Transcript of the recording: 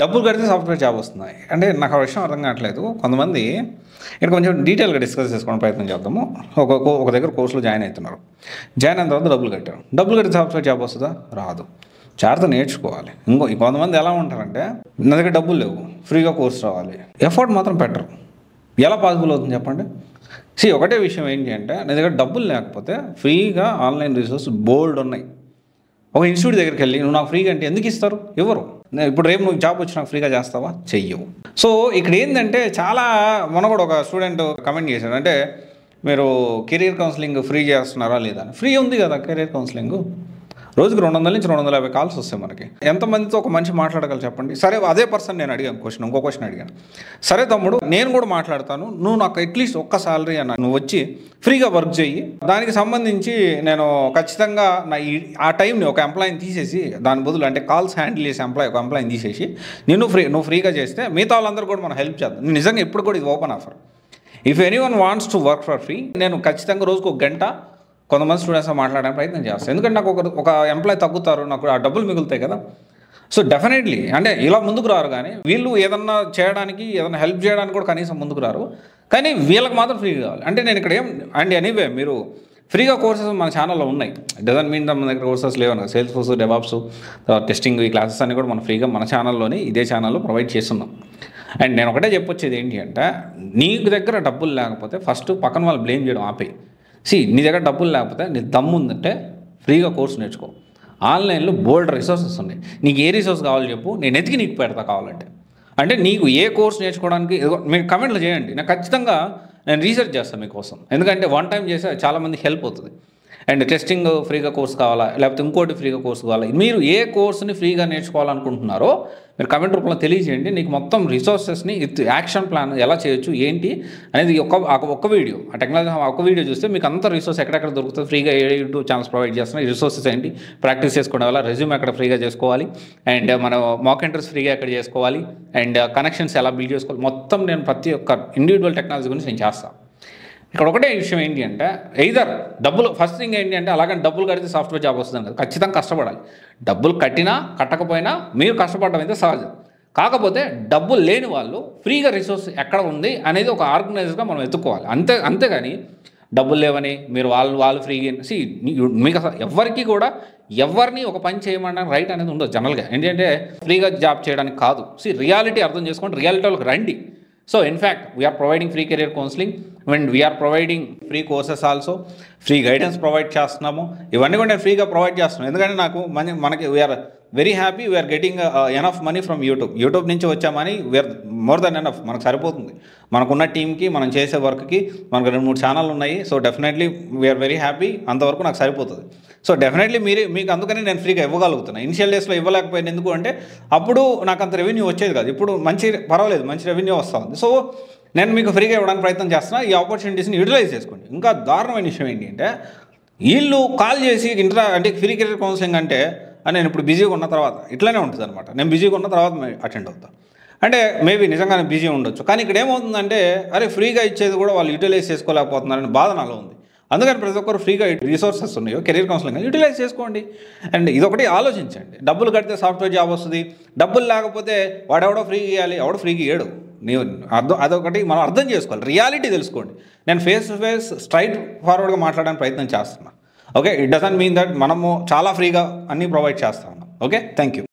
డబ్బులు కడితే software job వస్తుంది అంటే నాకు ఆ విషయం అర్థం కావట్లేదు. కొంతమంది ఇక్కడ కొంచెం డీటెయిల్గా డిస్కస్ చేసుకోవడం ప్రయత్నం చేద్దాము. ఒక దగ్గర కోర్సులో జాయిన్ అవుతున్నారు. జాయిన్ అయిన తర్వాత డబ్బులు కట్టారు. డబ్బులు కడితే సాఫ్ట్వేర్ జాబ్ వస్తుందా? రాదు. జాగ్రత్త నేర్చుకోవాలి. కొంతమంది ఎలా ఉంటారంటే నా దగ్గర డబ్బులు లేవు, ఫ్రీగా కోర్సు రావాలి, ఎఫర్ట్ మాత్రం పెట్టరు. ఎలా పాసిబుల్ అవుతుంది చెప్పండి? ఒకటే విషయం ఏంటి అంటే నా దగ్గర డబ్బులు లేకపోతే ఫ్రీగా ఆన్లైన్ రిసోర్స్ బోల్డ్ ఉన్నాయి. ఒక ఇన్స్టిట్యూట్ దగ్గరికి వెళ్ళి నువ్వు నాకు ఫ్రీగా అంటే ఎందుకు ఇస్తారు? ఇవ్వరు. ఇప్పుడు రేపు నువ్వు జాబ్ వచ్చి నాకు ఫ్రీగా చేస్తావా? చెయ్యవు. ఇక్కడ ఏంటంటే చాలా మొన్న కూడా ఒక స్టూడెంట్ కమెంట్ చేశాడు, అంటే మీరు కెరీర్ కౌన్సిలింగ్ ఫ్రీ చేస్తున్నారా లేదా? ఫ్రీ ఉంది కదా కెరీర్ కౌన్సిలింగ్. రోజుకి 200 నుంచి 250 కాల్స్ వస్తాయి మనకి. ఎంతమందితో ఒక మనిషి మాట్లాడగలరు చెప్పండి? సరే అదే పర్సన్ నేను అడిగాను ఇంకో క్వశ్చన్ అడిగాను. సరే తమ్ముడు నేను కూడా మాట్లాడతాను, నువ్వు నాకు అట్లీస్ట్ ఒక్క సాలరీ అన్న నువ్వు వచ్చి ఫ్రీగా వర్క్ చెయ్యి, దానికి సంబంధించి నేను ఖచ్చితంగా ఆ టైంని ఒక ఎంప్లాయీని తీసేసి దాని బదులు అంటే కాల్స్ హ్యాండిల్ చేసే ఒక ఎంప్లాయీని తీసేసి నువ్వు ఫ్రీగా చేస్తే మిగతా వాళ్ళందరూ కూడా మనం హెల్ప్ చేద్దాం. నిజంగా ఇప్పుడు కూడా ఇది open offer. If anyone wants to work for free, నేను ఖచ్చితంగా రోజుకు 1 గంట కొంతమంది స్టూడెంట్స్తో మాట్లాడడానికి ప్రయత్నం చేస్తాను. ఎందుకంటే నాకు ఒక ఎంప్లాయీ తగ్గుతారు, నాకు ఆ డబ్బులు మిగులుతాయి కదా. డెఫినెట్లీ అంటే ఇలా ముందుకు రారు, కానీ వీళ్ళు ఏదన్నా చేయడానికి ఏదైనా హెల్ప్ చేయడానికి కూడా కనీసం ముందుకు రారు. కానీ వీళ్ళకి మాత్రం ఫ్రీ కావాలి. అంటే నేను ఇక్కడ అండ్ ఎనీవే మీరు ఫ్రీగా కోర్సెస్ మన ఛానల్లో ఉన్నాయి. డజన్ మీన్ మన దగ్గర కోర్సెస్ లేవను. సేల్స్ ఫోర్స్, డెవాప్స్, టెస్టింగ్, ఈ క్లాసెస్ అన్నీ కూడా మనం ఫ్రీగా మన ఛానల్లోనే ఇదే ఛానల్లో ప్రొవైడ్ చేస్తున్నాం. అండ్ నేను ఒకటే చెప్పొచ్చేది ఏంటి అంటే నీకు దగ్గర డబ్బులు లేకపోతే ఫస్ట్ పక్కన వాళ్ళు బ్లేమ్ చేయడం ఆపేయి. నీ దగ్గర డబ్బులు లేకపోతే నీ దమ్ము ఉందంటే ఫ్రీగా కోర్సు నేర్చుకో. ఆన్లైన్లో బోల్డ్ రిసోర్సెస్ ఉన్నాయి. నీకు ఏ రిసోర్స్ కావాలో చెప్పు, నేను ఎతికి నీకు పెడతా కావాలంటే. అంటే నీకు ఏ కోర్స్ నేర్చుకోవడానికి మీరు కమెంట్లు చేయండి, నేను ఖచ్చితంగా రీసెర్చ్ చేస్తాను మీకోసం. ఎందుకంటే వన్ టైం చేస్తే చాలామంది హెల్ప్ అవుతుంది. అండ్ టెస్టింగ్ ఫ్రీగా కోర్స్ కావాలా, లేకపోతే ఇంకోటి ఫ్రీగా కోర్సు కావాలా, మీరు ఏ కోర్సుని ఫ్రీగా నేర్చుకోవాలనుకుంటున్నారో మీరు కమెంట్ రూపంలో తెలియజేయండి. నీకు మొత్తం రిసోర్సెస్ని యాక్షన్ ప్లాన్ ఎలా చేయొచ్చు ఏంటి అనేది ఒక్క వీడియో, ఆ టెక్నాలజీ ఒక వీడియో చూస్తే మీకు అంత రిసోర్స్ ఎక్కడెక్కడ దొరుకుతుంది, ఫ్రీగా ఏ యూట్యూబ్ ఛానల్స్ ప్రొవైడ్ చేస్తున్నాయి, ఈ రిసోర్సెస్ ఏంటి, ప్రాక్టీస్ చేసుకోవడం వల్ల రెజ్యూమ్ ఎక్కడ ఫ్రీగా చేసుకోవాలి, అండ్ మనం మాక్ ఇంటర్వ్యూస్ ఫ్రీగా ఎక్కడ చేసుకోవాలి, అండ్ కనెక్షన్స్ ఎలా బిల్డ్ చేసుకోవాలి, మొత్తం నేను ప్రతి ఒక్క ఇండివిజువల్ టెక్నాలజీ గురించి నేను చేస్తాను. ఇక్కడ ఒకటే విషయం ఏంటి అంటే ఎయిదర్ డబ్బులు, ఫస్ట్ థింగ్ ఏంటి అంటే అలాగని డబ్బులు కడితే సాఫ్ట్వేర్ జాబ్ వస్తుంది కదా. ఖచ్చితంగా కష్టపడాలి. డబ్బులు కట్టినా కట్టకపోయినా మీరు కష్టపడడం అయితే సహజం. కాకపోతే డబ్బులు లేని వాళ్ళు ఫ్రీగా రిసోర్స్ ఎక్కడ ఉంది అనేది ఒక ఆర్గనైజర్గా మనం ఎత్తుకోవాలి. అంతేగాని డబ్బులు లేవని మీరు వాళ్ళు ఫ్రీగా మీకు అసలు ఎవరిని ఒక పని చేయమనడానికి రైట్ అనేది ఉండదు జనరల్గా. ఏంటంటే ఫ్రీగా జాబ్ చేయడానికి కాదు. రియాలిటీ అర్థం చేసుకోండి, రియాలిటీలోకి రండి. In fact, we are providing free career counseling and we are providing free courses also, free guidance provide చేస్తున్నాము. ఇవన్నీ కూడా నేను ఫ్రీగా ప్రొవైడ్ చేస్తున్నాను. ఎందుకంటే మనకి we're very happy, we're getting enough money from YouTube నుంచి వచ్చే money we're more than enough, మనకు సరిపోతుంది. మనకున్న టీంకి, మనం చేసే వర్క్కి మనకు 2-3 ఛానల్ ఉన్నాయి. డెఫినెట్లీ వీఆర్ వెరీ హ్యాపీ, అంతవరకు నాకు సరిపోతుంది. డెఫినెట్లీ మీకు అందుకని నేను ఫ్రీగా ఇవ్వగలుగుతున్నాను. ఇనిషియల్ డేస్లో ఇవ్వలేకపోయాను. ఎందుకు అంటే అప్పుడు నాకు అంత రెవెన్యూ వచ్చేది కాదు. ఇప్పుడు పర్వాలేదు, మంచి రెవెన్యూ వస్తూ ఉంది. నేను మీకు ఫ్రీగా ఇవ్వడానికి ప్రయత్నం చేస్తున్నా. ఈ ఆపర్చునిటీస్ని యూటిలైజ్ చేసుకోండి. ఇంకా దారుణమైన విషయం ఏంటి అంటే వీళ్ళు కాల్ చేసి అంటే ఫ్రీ కెరీర్ కౌన్సిలింగ్ అంటే నేను ఇప్పుడు బిజీగా ఉన్న తర్వాత ఇట్లానే ఉంటుంది అనమాట. నేను బిజీగా ఉన్న తర్వాత అటెండ్ అవుతాను. అంటే మేబీ నిజంగానే బిజీ ఉండొచ్చు. కానీ ఇక్కడ ఏమవుతుందంటే అరే ఫ్రీగా ఇచ్చేది కూడా వాళ్ళు యూటిలైజ్ చేసుకోలేకపోతున్నారని బాధ నాలో ఉంది. అందుకని ప్రతి ఒక్కరు ఫ్రీగా రిసోర్సెస్ ఉన్నాయో కెరీర్ కౌన్సిలింగ్ యూటిలైజ్ చేసుకోండి. అండ్ ఇదొకటి ఆలోచించండి. డబ్బులు కడితే సాఫ్ట్వేర్ జాబ్ వస్తుంది, డబ్బులు లేకపోతే వాడెవడో ఫ్రీగా ఇవ్వాలి, ఎవడో ఫ్రీగా ఇవ్వడు. అదొకటి మనం అర్థం చేసుకోవాలి, రియాలిటీ తెలుసుకోండి. నేను ఫేస్ టు ఫేస్ స్ట్రైట్ ఫార్వర్డ్గా మాట్లాడడానికి ప్రయత్నం చేస్తున్నాను. Okay, it doesn't mean that మనము చాలా ఫ్రీగా అన్నీ ప్రొవైడ్ చేస్తా ఉన్నాం. Okay, thank you.